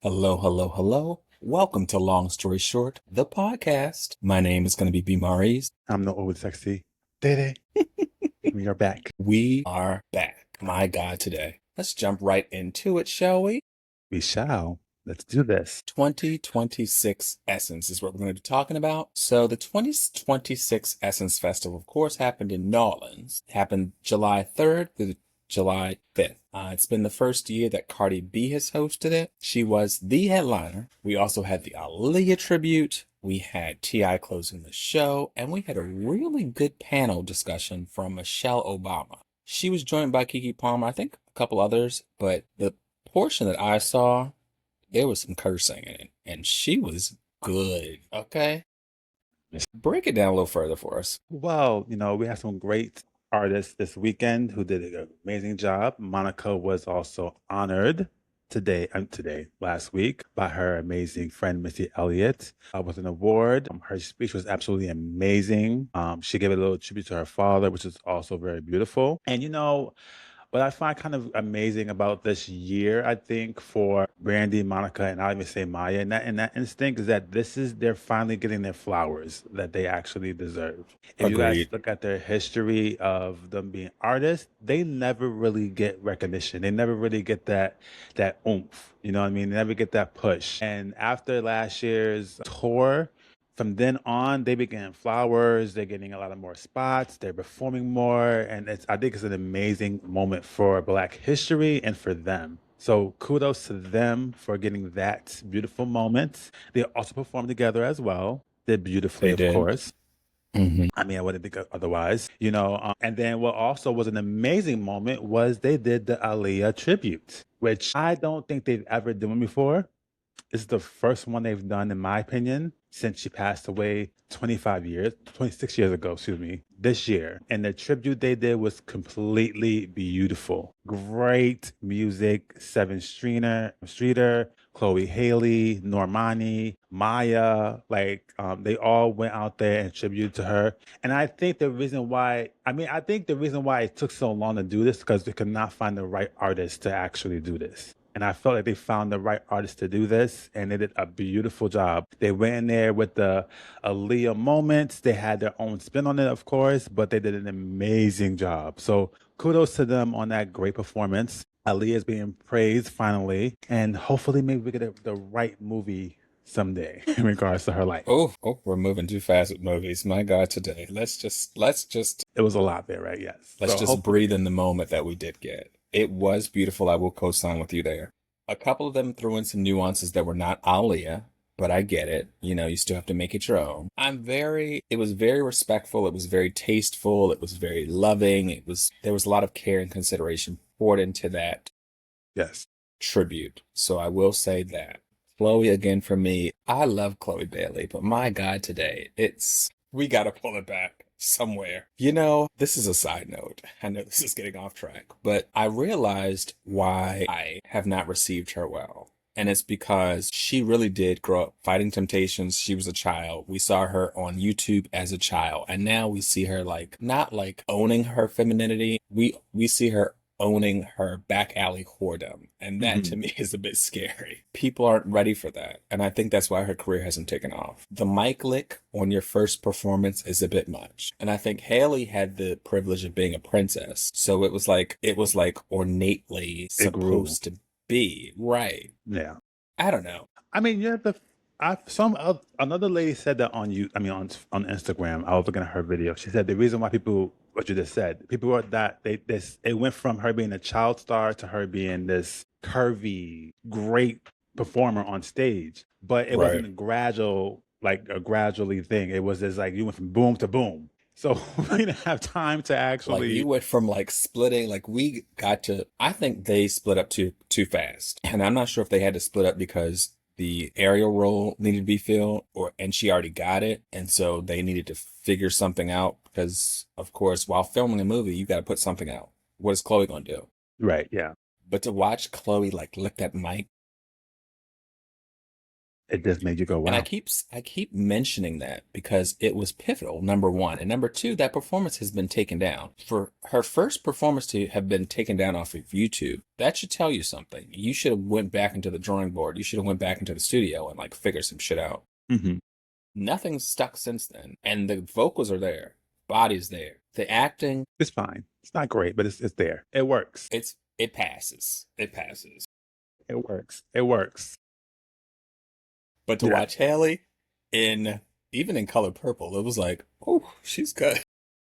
Hello, hello, hello. Welcome to Long Story Short, the podcast. My name is going to be B. Maurice. I'm the old sexy Dede. We are back. We are back. My God, today. Let's jump right into it, shall we? We shall. Let's do this. 2026 Essence is what we're going to be talking about. So the 2026 Essence Festival, of course, happened in New Orleans. It happened July 3rd through July 5th. It's been the first year that Cardi B has hosted it. She was the headliner. We also had the Aaliyah tribute. We had T.I. closing the show, and we had a really good panel discussion from Michelle Obama. She was joined by Keke Palmer, I think a couple others, but the portion that I saw, there was some cursing in it, and she was good. Okay? Break it down a little further for us. Well, we had some great artists this weekend who did an amazing job. Monica was also honored last week, by her amazing friend, Missy Elliott, with an award. Her speech was absolutely amazing. She gave a little tribute to her father, which is also very beautiful. And, what I find kind of amazing about this year, I think, for Brandy, Monica, and I'll even say Maya in that instinct, is that they're finally getting their flowers that they actually deserve. If you guys Agreed. look at their history of them being artists, they never really get recognition. They never really get that oomph. You know what I mean? They never get that push. And after last year's tour, from then on, they began flowers. They're getting a lot of more spots. They're performing more, and I think it's an amazing moment for Black history and for them. So kudos to them for getting that beautiful moment. They also performed together as well. Did beautifully, They of did. course. I mean, I wouldn't think otherwise, And then what also was an amazing moment was they did the Aaliyah tribute, which I don't think they've ever done before. This is the first one they've done, in my opinion, since she passed away 26 years ago, this year. And the tribute they did was completely beautiful. Great music, Streeter, Chloe Haley, Normani, Maya, they all went out there and tributed to her. And I think the reason why it took so long to do this is because they could not find the right artist to actually do this. And I felt like they found the right artist to do this, and they did a beautiful job. They went in there with the Aaliyah moments. They had their own spin on it, of course, but they did an amazing job. So kudos to them on that great performance. Aaliyah is being praised finally, and hopefully maybe we get the right movie someday in regards to her life. Oh, we're moving too fast with movies. My God, today. Let's just It was a lot there, right? Yes. let's So just hopefully, breathe in the moment that we did get. It was beautiful. I will co-sign with you there. A couple of them threw in some nuances that were not Aaliyah, but I get it. You still have to make it your own. It was very respectful. It was very tasteful. It was very loving. There was a lot of care and consideration poured into that yes. tribute. So I will say that. Chloe, again, for me, I love Chloe Bailey, but my God, today, we got to pull it back somewhere. This is a side note. I know this is getting off track, but I realized why I have not received her well. And it's because she really did grow up fighting temptations. She was a child. We saw her on YouTube as a child. And now we see her not owning her femininity. We see her owning her back alley whoredom. And that to me is a bit scary. People aren't ready for that. And I think that's why her career hasn't taken off. The mic lick on your first performance is a bit much. And I think Haley had the privilege of being a princess. So it was like ornately It grew. supposed to be. Right. Yeah. I don't know. I mean, another lady said that on Instagram. I was looking at her video. She said the reason why what you just said, people were that it went from her being a child star to her being this curvy, great performer on stage, but it wasn't a gradually thing. It was just like you went from boom to boom. So we didn't have time to actually. You went from splitting, I think they split up too fast. And I'm not sure if they had to split up because the aerial role needed to be filled and she already got it. And so they needed to figure something out because, of course, while filming a movie, you got to put something out. What is Chloe going to do? Right. Yeah. But to watch Chloe lick that mic, It just made you go, And wow. I keep mentioning that because it was pivotal, number one. And number two, that performance has been taken down. For her first performance to have been taken down off of YouTube, that should tell you something. You should have went back into the drawing board. You should have went back into the studio and like figured some shit out. Hmm. Nothing's stuck since then. And the vocals are there. Body's there. The acting, It's fine. It's not great, but it's there. It works. it passes. It passes. It works. It works. But to Yeah. watch Haley in even in Color Purple, it was like, oh, she's good.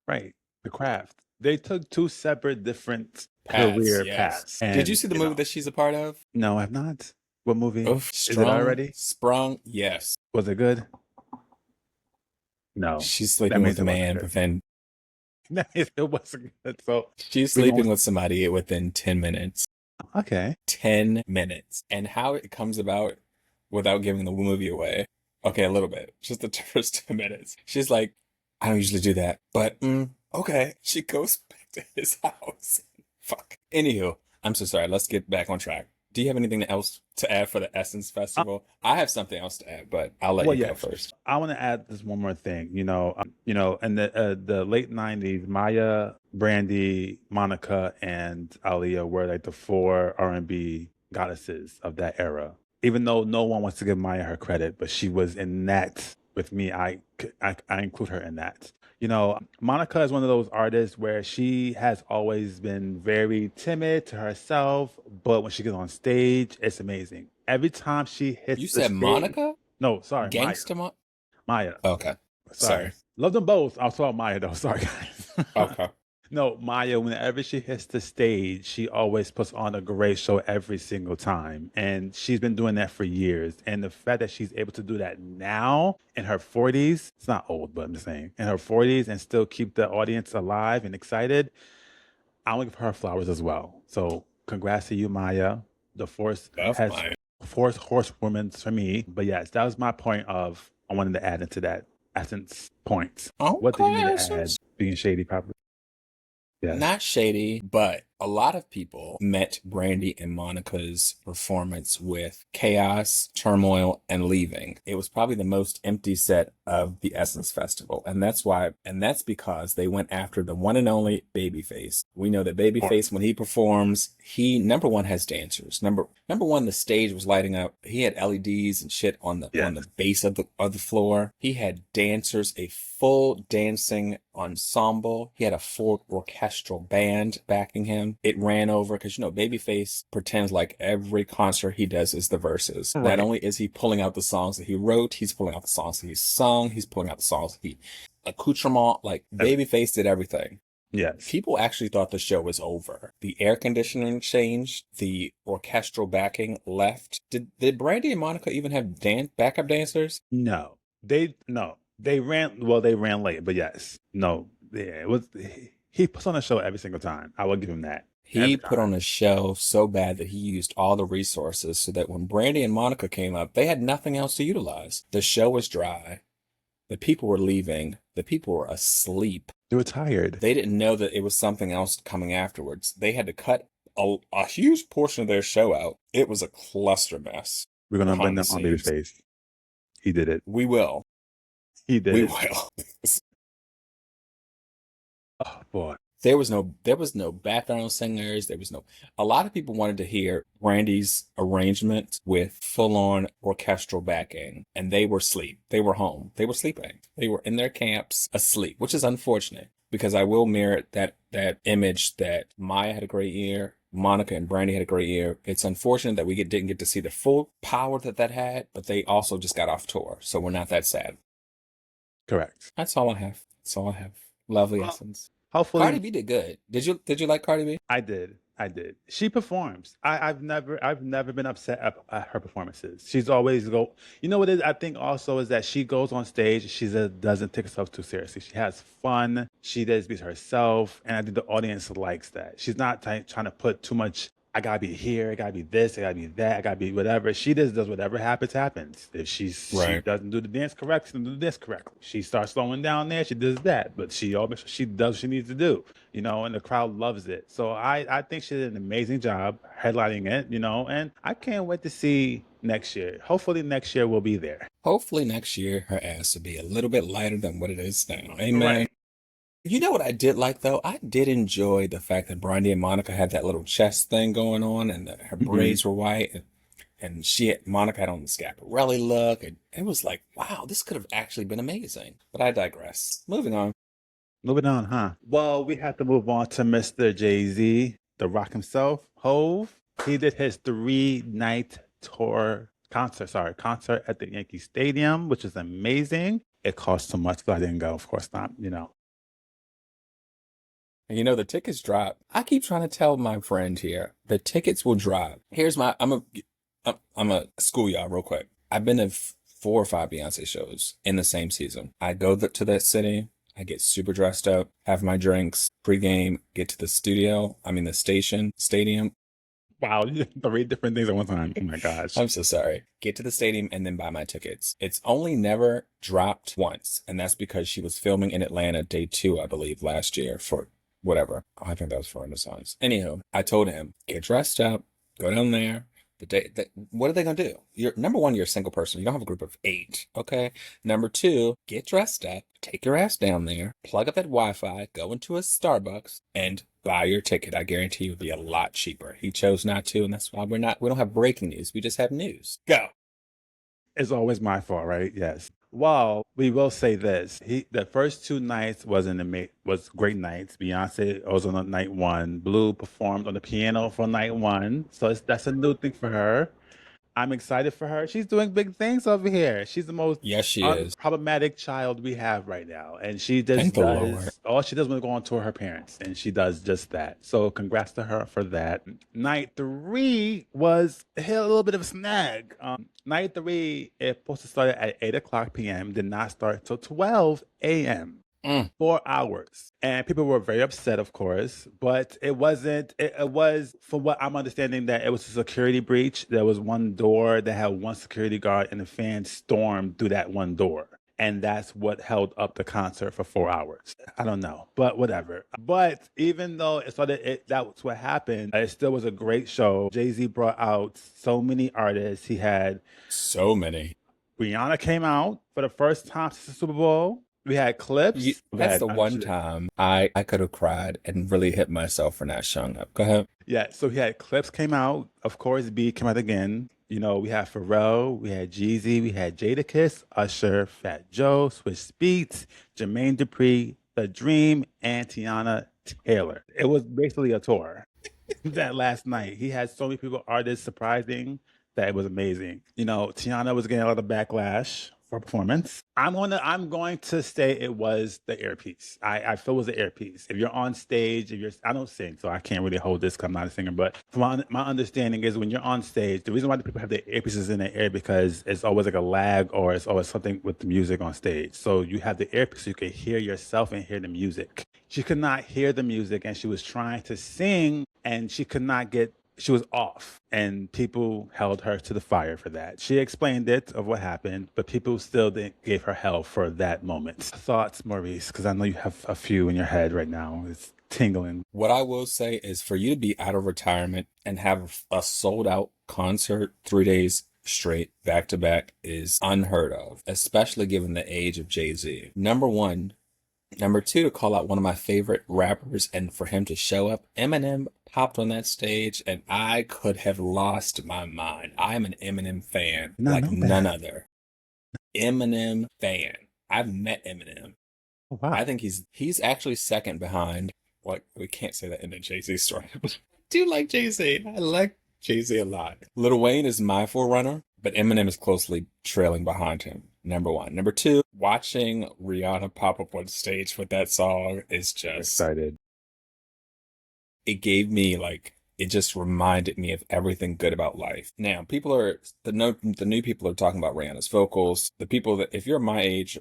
Right. The craft. They took two separate different Paths, career yes. paths. Did you And, see the movie that she's a part of? No, I've not. What movie? Oof, Is it already? Sprung, yes. Was it good? No. She's That sleeping means with a it wasn't man good. within It wasn't good. So, she's we sleeping gonna- with somebody within 10 minutes. okay. 10 minutes. And how it comes about without giving the movie away. Okay, a little bit. Just the first 10 minutes. She's like, I don't usually do that, but okay. She goes back to his house. Fuck. Anywho, I'm so sorry. Let's get back on track. Do you have anything else to add for the Essence Festival? I have something else to add, but I'll let you go first. I want to add this one more thing. In the late '90s, Maya, Brandy, Monica, and Aaliyah were like the four R&B goddesses of that era. Even though no one wants to give Maya her credit, but she was in that with me. I include her in that. Monica is one of those artists where she has always been very timid to herself, but when she gets on stage, it's amazing. Every time she hits You the said stage- Monica? No, sorry, Gangsta Maya. Okay. Sorry. Love them both. I saw Maya though. Sorry, guys. Okay. No, Maya, whenever she hits the stage, she always puts on a great show every single time. And she's been doing that for years. And the fact that she's able to do that now in her 40s, it's not old, but I'm just saying, in her 40s and still keep the audience alive and excited, I want to give her flowers as well. So congrats to you, Maya. The force That's has Maya. force horsewomen for me. But yes, that was my point of I wanted to add into that Essence point. What did you need to add? Essence. Being shady, probably. Yes. Not shady, but a lot of people met Brandy and Monica's performance with chaos, turmoil, and leaving. It was probably the most empty set of the Essence Festival. And that's because they went after the one and only Babyface. We know that Babyface, when he performs, he, number one, has dancers. Number one, the stage was lighting up. He had LEDs and shit on the base of the floor. He had dancers, a full dancing ensemble. He had a full orchestral band backing him. It ran over because, Babyface pretends like every concert he does is the verses. Right. Not only is he pulling out the songs that he wrote, he's pulling out the songs that he sung, he's pulling out the songs that he accoutrement, like Babyface did everything. Yes. People actually thought the show was over. The air conditioning changed. The orchestral backing left. Did Brandy and Monica even have backup dancers? No. They ran late, but yes. No. Yeah, it was he puts on a show every single time. I will give him that. He put on a show so bad that he used all the resources so that when Brandy and Monica came up, they had nothing else to utilize. The show was dry. The people were leaving. The people were asleep. They were tired. They didn't know that it was something else coming afterwards. They had to cut a huge portion of their show out. It was a cluster mess. We're gonna bring them behind on the Babyface. He did it. We will. He did We it. will. Oh boy. There was no background singers. A lot of people wanted to hear Brandy's arrangement with full-on orchestral backing, and they were asleep. They were home. They were sleeping. They were in their camps asleep, which is unfortunate because I will merit that image that Maya had a great year. Monica and Brandy had a great year. It's unfortunate that we didn't get to see the full power that had, but they also just got off tour, so we're not that sad. Correct. That's all I have. Lovely Essence. Hopefully, Cardi B did good. Did you like Cardi B? I did. She performs. I've never been upset at her performances. She's always go. You know what it is? I think also is that she goes on stage. She doesn't take herself too seriously. She has fun. She does be herself, and I think the audience likes that. She's not trying to put too much. I gotta be here. I gotta be this. I gotta be that. I gotta be whatever. She just does whatever happens. If she doesn't do the dance correct, she doesn't do the dance correctly. She starts slowing down there. She does that, but she always she does what she needs to do. And the crowd loves it. So I think she did an amazing job headlining it. And I can't wait to see next year. Hopefully next year we'll be there. Hopefully next year her ass will be a little bit lighter than what it is now. Amen. Right. You know what I did like though? I did enjoy the fact that Brandy and Monica had that little chest thing going on, and her Mhm. braids were white, and Monica had on the Schiaparelli look, and it was like, wow, this could have actually been amazing. But I digress. Moving on. Moving on, huh? Well, we have to move on to Mr. Jay-Z, the Rock himself, Hove. He did his 3-night concert at the Yankee Stadium, which is amazing. It cost too much, so I didn't go. Of course not, you know. And you know, the tickets drop. I keep trying to tell my friend here, the tickets will drop. I'm a school y'all real quick. I've been to 4 or 5 Beyonce shows in the same season. I go to that city. I get super dressed up, have my drinks, pregame, get to the stadium. Wow, 3 different things at one time. Oh my gosh. I'm so sorry. Get to the stadium and then buy my tickets. It's only never dropped once, and that's because she was filming in Atlanta day 2, I believe, last year for whatever. Oh, I think that was for Renaissance. Anywho, I told him, get dressed up, go down there. What are they gonna do? Number one, you're a single person. You don't have a group of 8. Okay. Number 2, get dressed up, take your ass down there, plug up that Wi-Fi, go into a Starbucks, and buy your ticket. I guarantee you'll be a lot cheaper. He chose not to, and that's why we don't have breaking news. We just have news. Go. It's always my fault, right? Yes. Well, we will say this. The first 2 nights was great nights. Beyonce was on night 1. Blue performed on the piano for night 1. So that's a new thing for her. I'm excited for her. She's doing big things over here. She's the most Yes, she is. unproblematic child we have right now. And she Thank just the Lord. all she does when go on tour her parents. And she does just that. So congrats to her for that. Night 3 was a little bit of a snag. Night 3, it's supposed to start at 8 o'clock p.m. Did not start till 12 a.m. 4 hours. And people were very upset, of course, but it wasn't, it was, from what I'm understanding, that it was a security breach. There was one door that had one security guard, and the fans stormed through that one door. And that's what held up the concert for 4 hours. I don't know, but whatever. But even though that was what happened, it still was a great show. Jay-Z brought out so many artists. He had So many. Rihanna came out for the first time since the Super Bowl. We had Clips. That's the one time I could have cried and really hit myself for not showing up. Go ahead. Yeah, so he had Clips came out. Of course, B came out again. You know, we had Pharrell, we had Jeezy, we had Jadakiss, Usher, Fat Joe, Swizz Beatz, Jermaine Dupri, The Dream, and Teyana Taylor. It was basically a tour that last night. He had so many people, artists surprising that it was amazing. You know, Tiana was getting a lot of backlash for performance. I'm going to say it was the earpiece. I feel it was the earpiece. If you're on stage, I don't sing, so I can't really hold this because I'm not a singer. But from my understanding is when you're on stage, the reason why the people have the earpieces in their ear because it's always like a lag or it's always something with the music on stage. So you have the earpiece so you can hear yourself and hear the music. She could not hear the music and she was trying to sing and she was off, and people held her to the fire for that. She explained it of what happened, but people still gave her hell for that moment. Thoughts, Maurice, because I know you have a few in your head right now. It's tingling. What I will say is for you to be out of retirement and have a sold out concert 3 days straight back to back is unheard of, especially given the age of Jay-Z. Number one. Number 2, to call out one of my favorite rappers and for him to show up. Eminem popped on that stage and I could have lost my mind. I'm an Eminem fan like none other. Eminem fan. I've met Eminem. Oh, wow. I think he's actually second behind. Like, we can't say that in the Jay-Z story. I do like Jay-Z. I like Jay-Z a lot. Lil Wayne is my forerunner, but Eminem is closely trailing behind him. Number 1. Number 2, watching Rihanna pop up on stage with that song is just excited. It gave me it just reminded me of everything good about life. Now, the new people are talking about Rihanna's vocals. The people that, if you're my age,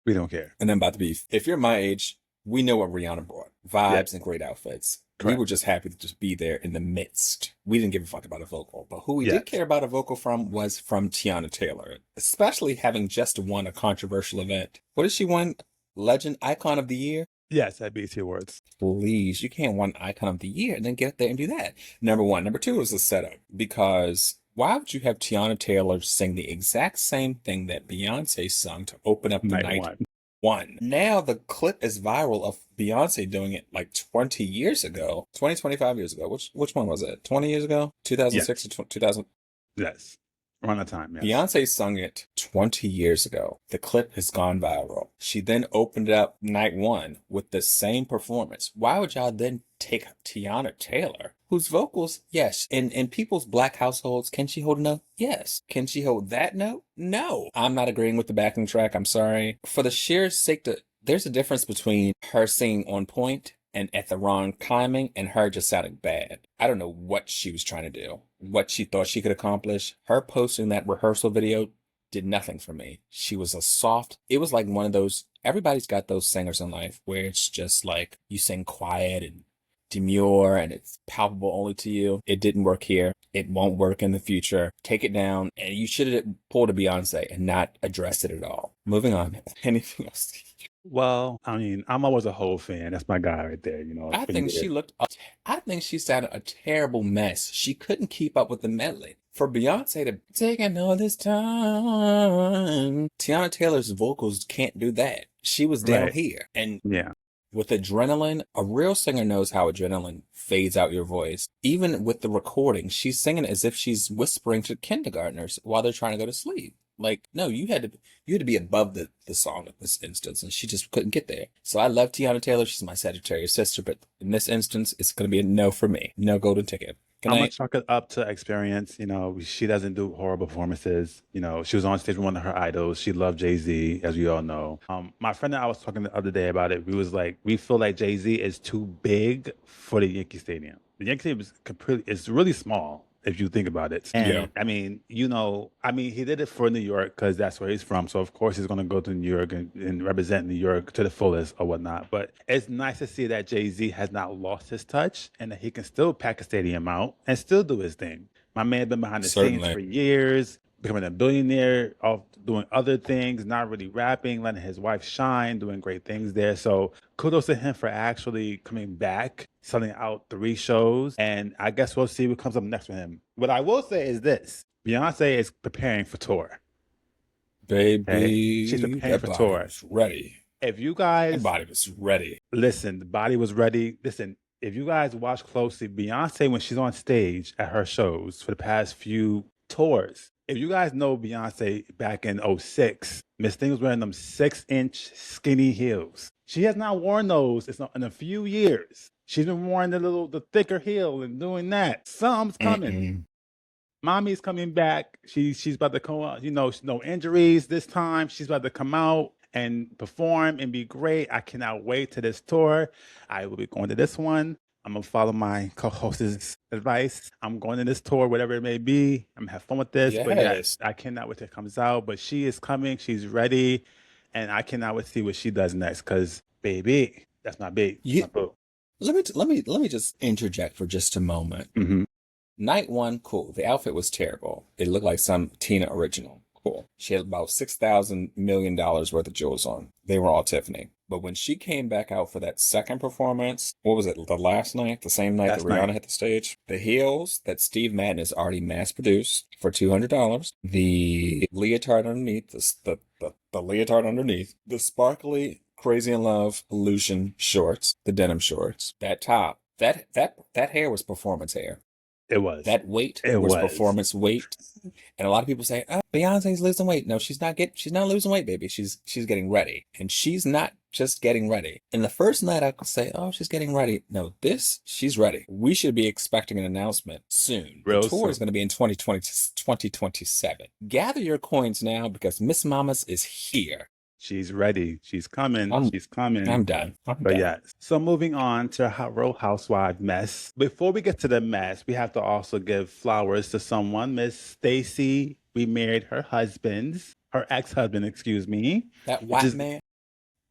we don't care. And I'm about to be, if you're my age, we know what Rihanna brought. Vibes and great outfits. Correct. We were just happy to just be there in the midst. We didn't give a fuck about a vocal. But who we did care about a vocal from was from Teyana Taylor. Especially having just won a controversial event. What did she win? Legend Icon of the Year? Yes, at BET Awards. Please, you can't win Icon of the Year and then get there and do that. Number 1. Number 2 was the setup. Because Why would you have Teyana Taylor sing the exact same thing that Beyonce sung to open up the Night night one. one? Now the clip is viral of Beyonce doing it like 20 years ago, 20, 25 years ago. Which one was it? 20 years ago? 2006 Yes. or 2000? Yes. Around that time, yes. Beyonce sung it 20 years ago. The clip has gone viral. She then opened up night one with the same performance. Why would y'all then take Teyana Taylor, whose vocals, yes, in people's black households, can she hold a note? Yes. Can she hold that note? No. I'm not agreeing with the backing track. I'm sorry. For the sheer sake that there's a difference between her singing on point and at the wrong timing and her just sounding bad. I don't know what she was trying to do, what she thought she could accomplish. Her posting that rehearsal video did nothing for me. She was it was like one of those, everybody's got those singers in life where it's just like you sing quiet and demure and it's palpable only to you. It didn't work here. It won't work in the future. Take it down. And you should have pulled a Beyonce and not addressed it at all. Moving on. Anything else? Well, I mean, I'm always a whole fan. That's my guy right there, you know. I think I think she sounded a terrible mess. She couldn't keep up with the medley. For Beyonce to taking all this time, Teyana Taylor's vocals can't do that. She was down Right. here. And Yeah. with adrenaline, a real singer knows how adrenaline fades out your voice. Even with the recording, she's singing as if she's whispering to kindergartners while they're trying to go to sleep. Like, no, you had to be above the song in this instance, and she just couldn't get there. So I love Teyana Taylor. She's my Sagittarius sister, but in this instance, it's going to be a no for me. No golden ticket. Good I'm gonna night. chalk it up to experience. You know, she doesn't do horrible performances. You know, she was on stage with one of her idols. She loved Jay-Z, as we all know. My friend and I was talking the other day about it. We was like, we feel like Jay-Z is too big for the Yankee Stadium. The Yankee Stadium is really small if you think about it. And Yeah. I mean, you know, he did it for New York because that's where he's from. So of course he's gonna go to New York and represent New York to the fullest or whatnot. But it's nice to see that Jay-Z has not lost his touch and that he can still pack a stadium out and still do his thing. My man been behind the scenes Certainly. for years, becoming a billionaire, off doing other things, not really rapping, letting his wife shine, doing great things there. So kudos to him for actually coming back, selling out 3 shows. And I guess we'll see what comes up next for him. What I will say is this: Beyonce is preparing for tour. Baby, She's preparing that for body tour. was ready. If you That guys body was ready. listen, the body was ready. Listen, if you guys watch closely, Beyonce, when she's on stage at her shows for the past few tours, if you guys know Beyonce back in '06, Miss Thing was wearing them 6-inch skinny heels. She has not worn those in a few years. She's been wearing the thicker heel and doing that. Something's coming. Mm-mm. Mommy's coming back. She's about to come out, you know, no injuries this time. She's about to come out and perform and be great. I cannot wait to this tour. I will be going to this one. I'm gonna follow my co-host's advice. I'm going to this tour, whatever it may be. I'm gonna have fun with this. But yes, Yes. I cannot wait till it comes out. But she is coming. She's ready, and I cannot wait to see what she does next. Cause baby, that's my babe. You- My boo. Let me just interject for just a moment. Mm-hmm. Night one, cool. The outfit was terrible. It looked like some Tina original. Cool. She had about $6,000 million worth of jewels on. They were all Tiffany. But when she came back out for that second performance, what was it? The last night, the same night Last that Rihanna night. hit the stage. The heels that Steve Madden has already mass produced for $200. The leotard underneath, the leotard underneath, the sparkly Crazy in Love illusion shorts, the denim shorts, that top, that hair was performance hair. It was. That weight It was was. performance weight. And a lot of people say, oh, Beyonce's losing weight. No, she's not losing weight, baby. She's getting ready. And she's not just getting ready. In the first night, I could say, oh, she's getting ready. No, she's ready. We should be expecting an announcement soon. Real The tour soon. is going to be in 2027. Gather your coins now because Miss Mamas is here. She's ready. She's coming. She's coming. I'm done. But yes. So moving on to Real Housewives mess. Before we get to the mess, we have to also give flowers to someone. Miss Stacey remarried her ex-husband, excuse me. That white man.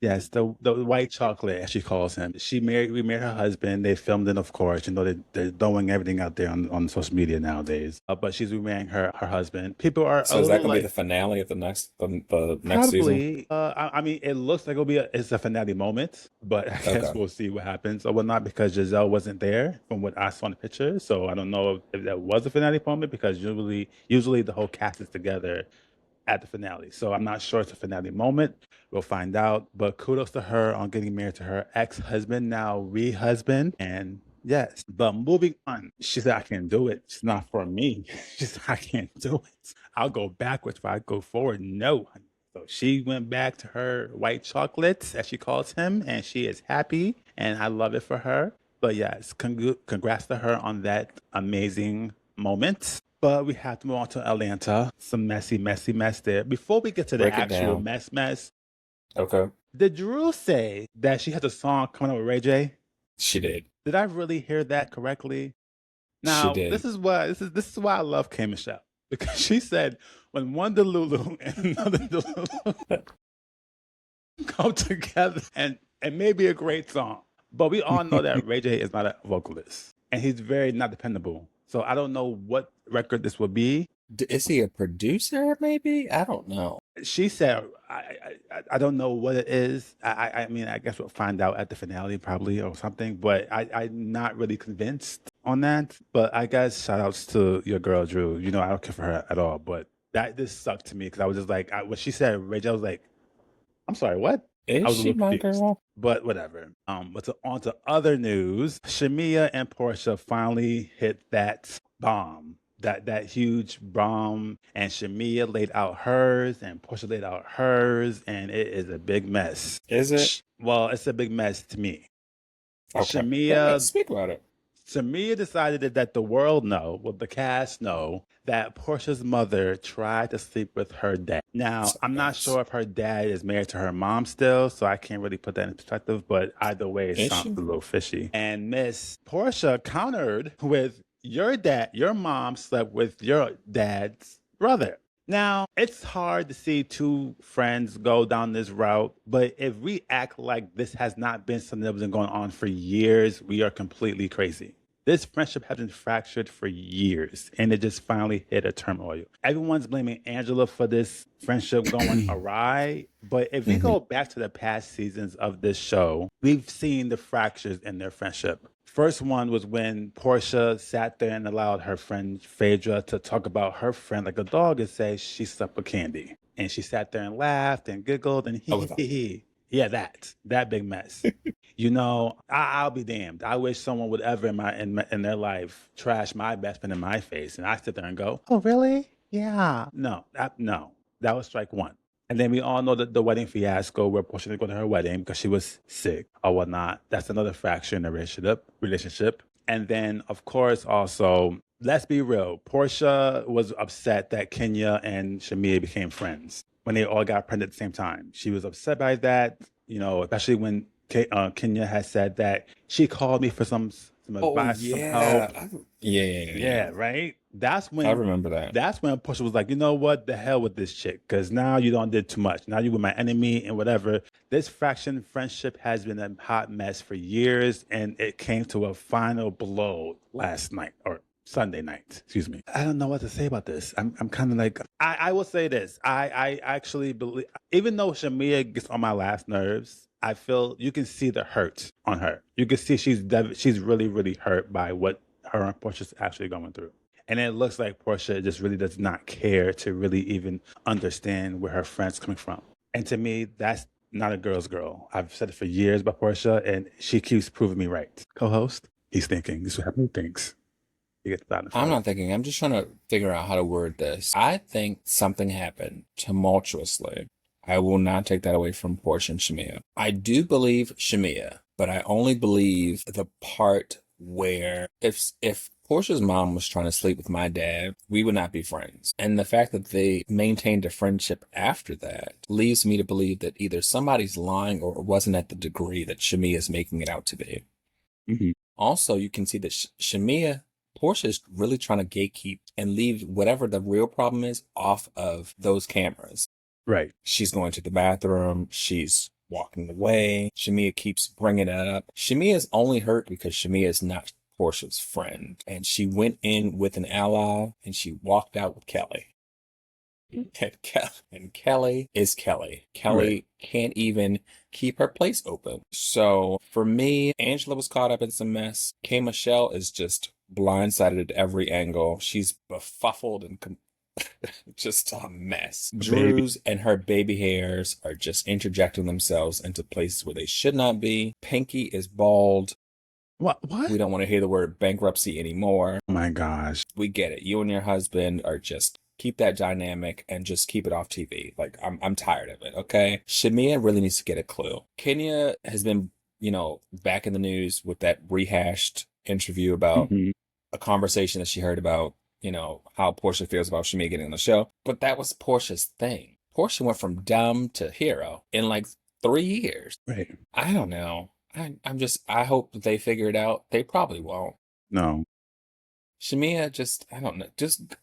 Yes, the white chocolate, as she calls him. We married her husband. They filmed it, of course. You know, they're throwing everything out there on social media nowadays. But she's remarrying her husband. People are a So is that little gonna be like, the finale of the next season? probably. I mean, it looks like it's a finale moment, but I guess Okay. we'll see what happens or whatnot because Giselle wasn't there from what I saw in the picture. So I don't know if that was a finale moment because usually the whole cast is together at the finale. So I'm not sure it's a finale moment. We'll find out. But kudos to her on getting married to her ex-husband, now re-husband. And yes, but moving on. She said, I can't do it. It's not for me. She said, I can't do it. I'll go backwards if I go forward. No. So she went back to her white chocolates, as she calls him, and she is happy. And I love it for her. But yes, congrats to her on that amazing moment. But we have to move on to Atlanta. Some messy, messy mess there. Before we get to the Break it actual down. mess, Okay. did Drew say that she has a song coming up with Ray J? She did. Did I really hear that correctly? She Now, did. this is why I love K Michelle. Because she said when one Delulu and another Delulu come together and maybe a great song. But we all know that Ray J is not a vocalist. And he's very not dependable. So I don't know what record this will be. Is he a producer? Maybe I don't know. She said, I don't know what it is. I mean, I guess we'll find out at the finale probably or something, but I'm not really convinced on that. But I guess shout outs to your girl, Drew. You know, I don't care for her at all, but this sucked to me because I was just like, when she said Rachel, I was like, I'm sorry, what? I Is was a she little my confused, girl? but whatever. But on to other news. Shamea and Porsha finally hit that bomb, that huge bomb, and Shamea laid out hers, and Porsha laid out hers, and it is a big mess. Is it? Well, it's a big mess to me. Okay. Go ahead. Shamea Speak about it. Shamea decided that the world the cast know, that Portia's mother tried to sleep with her dad. Now, It's a I'm not mess. sure if her dad is married to her mom still, so I can't really put that in perspective, but either way, it Is sounds she? a little fishy. And Miss Portia countered with, your mom slept with your dad's brother. Now, it's hard to see two friends go down this route, but if we act like this has not been something that was going on for years, we are completely crazy. This friendship has been fractured for years, and it just finally hit a turmoil. Everyone's blaming Angela for this friendship going awry, but if we go back to the past seasons of this show, we've seen the fractures in their friendship. First one was when Portia sat there and allowed her friend Phaedra to talk about her friend like a dog and say she slept with Candy. And she sat there and laughed and giggled and Oh, hee. Yeah, that big mess. You know, I'll be damned. I wish someone would ever in their life trash my best friend in my face, and I sit there and go, "Oh, really? Yeah." No, that was strike one. And then we all know that the wedding fiasco where Portia didn't go to her wedding because she was sick or whatnot. That's another fracture in the relationship. And then, of course, also, let's be real. Portia was upset that Kenya and Shamea became friends when they all got pregnant at the same time. She was upset by that, you know, especially when Kenya had said that she called me for some oh advice, some yeah. help. Yeah. Right. I remember that. That's when Portia was like, you know what, the hell with this chick, because now you don't did too much. Now you were my enemy and whatever. This fraction friendship has been a hot mess for years, and it came to a final blow last night or Sunday night. Excuse me. I don't know what to say about this. I'm kind of like, I will say this. I actually believe, even though Shamea gets on my last nerves, I feel you can see the hurt on her. You can see she's really, really hurt by what her and Portia's actually going through. And it looks like Portia just really does not care to really even understand where her friend's coming from. And to me, that's not a girl's girl. I've said it for years about Portia, and she keeps proving me right. Co-host, he's thinking. This is what he thinks. He gets that in I'm not thinking. I'm just trying to figure out how to word this. I think something happened tumultuously. I will not take that away from Portia and Shamea. I do believe Shamea, but I only believe the part where if Portia's mom was trying to sleep with my dad, we would not be friends. And the fact that they maintained a friendship after that leaves me to believe that either somebody's lying or it wasn't at the degree that Shamea is making it out to be. Mm-hmm. Also, you can see that Porsche is really trying to gatekeep and leave whatever the real problem is off of those cameras. Right. She's going to the bathroom. She's walking away. Shamea keeps bringing it up. Shamea is only hurt because Shamea is not Porsha's friend. And she went in with an ally and she walked out with Kelly. And Kelly is Kelly. Kelly can't even keep her place open. So for me, Angela was caught up in some mess. K. Michelle is just blindsided at every angle. She's befuddled and just a mess. Drew's and her baby hairs are just interjecting themselves into places where they should not be. Pinky is bald. What? We don't want to hear the word bankruptcy anymore. Oh my gosh. We get it. You and your husband are just keep that dynamic and just keep it off TV. Like, I'm tired of it, okay? Shamea really needs to get a clue. Kenya has been, back in the news with that rehashed interview about a conversation that she heard about, how Porsha feels about Shamea getting on the show. But that was Porsha's thing. Porsha went from dumb to hero in like 3 years. Right. I don't know. I hope they figure it out. They probably won't. No. Shamea, I don't know.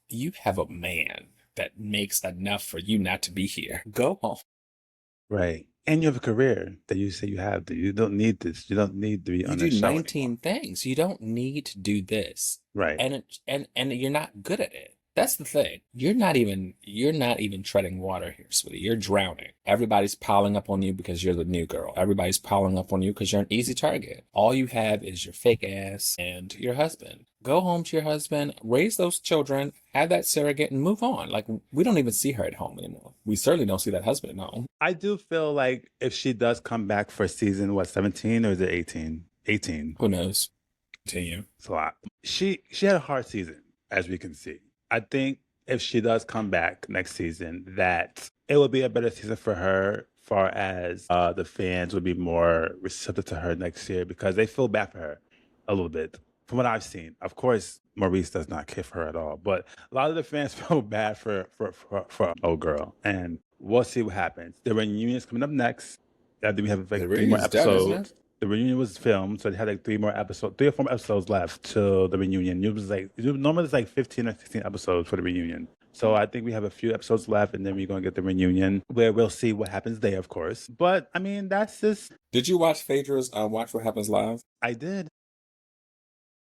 You have a man that makes enough for you not to be here. Go home. Right. And you have a career that you say you have. You don't need this. You don't need to be on You the do show 19 anymore. things. You don't need to do this. Right. And you're not good at it. That's the thing. You're not even treading water here, sweetie. You're drowning. Everybody's piling up on you because you're the new girl. Everybody's piling up on you because you're an easy target. All you have is your fake ass and your husband. Go home to your husband, raise those children, have that surrogate, and move on. Like, we don't even see her at home anymore. We certainly don't see that husband at home. I do feel like if she does come back for season, 17 or is it 18? 18. Who knows? Continue. It's a lot. She had a hard season, as we can see. I think if she does come back next season, that it will be a better season for her, far as the fans would be more receptive to her next year because they feel bad for her a little bit. From what I've seen, of course, Maurice does not care for her at all, but a lot of the fans feel bad for old girl, and we'll see what happens. The reunion is coming up next. After we have like 3 more episodes. The reunion was filmed, so they had like 3 or 4 episodes left till the reunion. Normally it's like 15 or 16 episodes for the reunion. So I think we have a few episodes left, and then we're going to get the reunion where we'll see what happens there, of course. But I mean, that's just. Did you watch Phaedra's Watch What Happens Live? I did.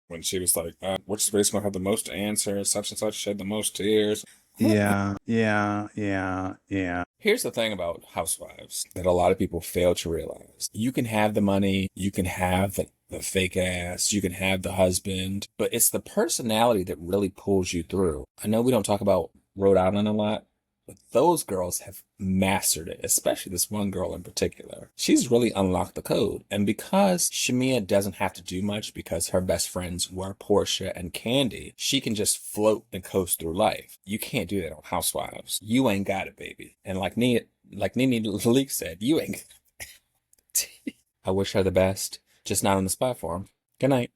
When she was like, which race going to have the most answers, such and such shed the most tears. Yeah. Here's the thing about housewives that a lot of people fail to realize. You can have the money, you can have the fake ass, you can have the husband, but it's the personality that really pulls you through. I know we don't talk about Rhode Island a lot, but those girls have mastered it, especially this one girl in particular. She's really unlocked the code. And because Shamea doesn't have to do much because her best friends were Porsha and Candy, she can just float and coast through life. You can't do that on Housewives. You ain't got it, baby. And like Nene Leak said, you ain't got it. I wish her the best, just not on this platform. Good night.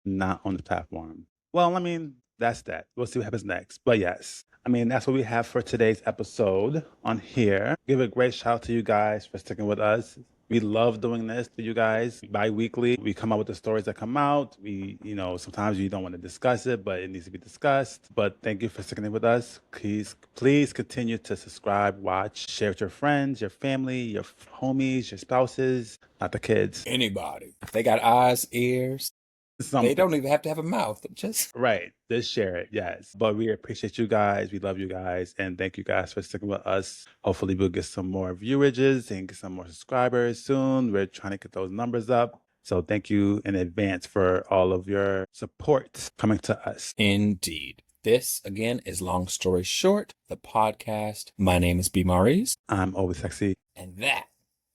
Not on the platform. Well, I mean, that's that. We'll see what happens next. But yes, I mean, that's what we have for today's episode on here. Give a great shout out to you guys for sticking with us. We love doing this to you guys bi-weekly. We come out with the stories that come out. We, sometimes you don't want to discuss it, but it needs to be discussed. But thank you for sticking with us. Please continue to subscribe, watch, share with your friends, your family, your homies, your spouses, not the kids. Anybody. They got eyes, ears. Something. They don't even have to have a mouth. Just share it. Yes. But we appreciate you guys. We love you guys. And thank you guys for sticking with us. Hopefully we'll get some more viewerages and get some more subscribers soon. We're trying to get those numbers up. So thank you in advance for all of your support coming to us. Indeed. This, again, is Long Story Short, the podcast. My name is B. Maurice. I'm Always Sexy. And that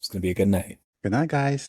is going to be a good night. Good night, guys.